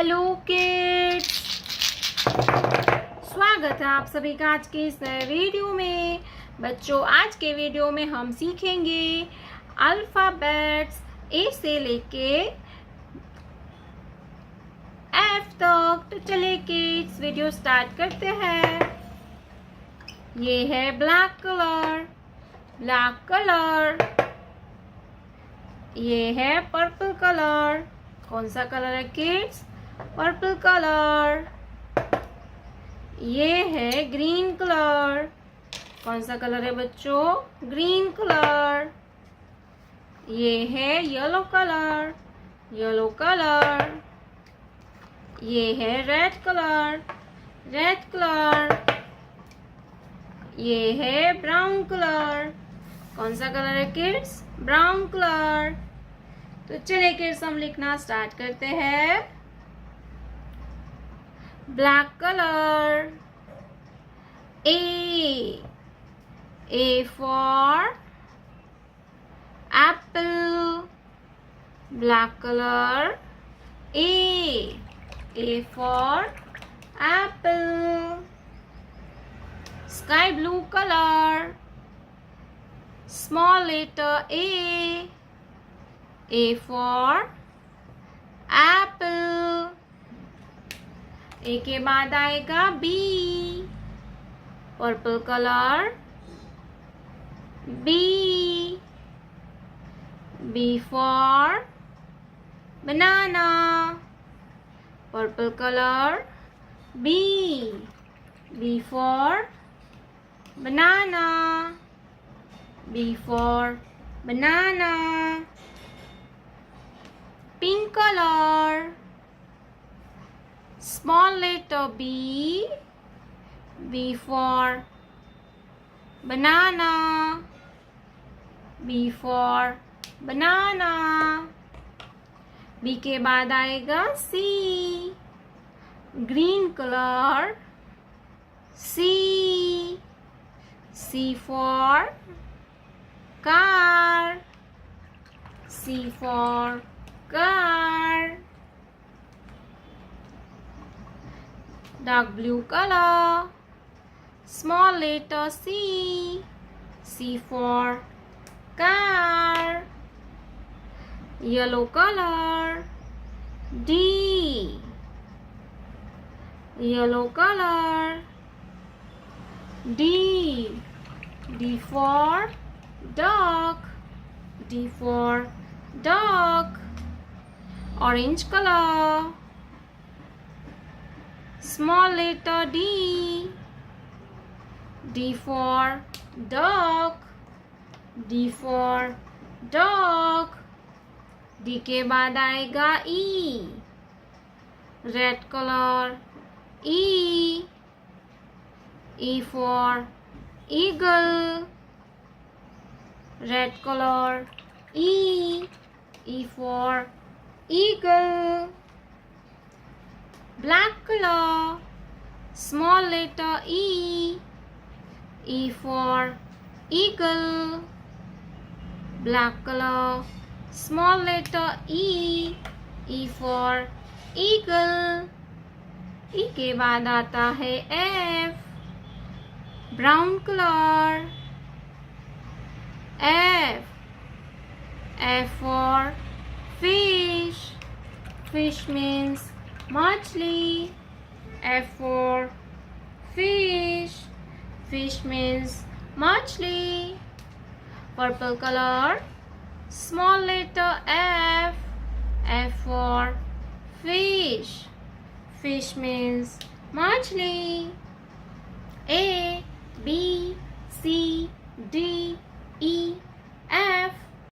Hello kids, स्वागत है आप सभी का आज के इस नए वीडियो में। बच्चों, आज के वीडियो में हम सीखेंगे अल्फ़ाबेट्स ए से लेके एफ तक। तो चलिए किड्स, वीडियो स्टार्ट करते हैं। ये है ब्लैक कलर, ब्लैक कलर। ये है पर्पल कलर। कौन सा कलर है किड्स? Purple colour. ये है ग्रीन कलर। कौन सा कलर है बच्चों? Green colour. ये है येलो कलर, येलो कलर। ये है रेड कलर, रेड कलर। ये है ब्राउन कलर। कौन सा कलर है किड्स? Brown colour. तो चलिए किड्स, हम लिखना स्टार्ट करते हैं। Black colour. A for apple. Black color. A for apple. Sky blue color. Small letter A for apple. ए के बाद आएगा B, purple colour. B for banana, purple colour. B for banana, B for banana. Pink color, small letter B for banana, B for banana. B के बाद आएगा C, green colour. C for car, C for car. Dark blue color, small letter C for car. Yellow color, D, yellow color. D for dog, D for dog. Orange color, small letter D for dog, D for dog. D के बाद आएगा E, red colour. E for eagle, red colour. E for eagle. Black color, small letter E for eagle. Black color, small letter E for eagle. E के बाद आता है F, brown colour. F for fish, fish means machli. F for fish, fish means machli. Purple color, small letter F for fish, fish means machli. A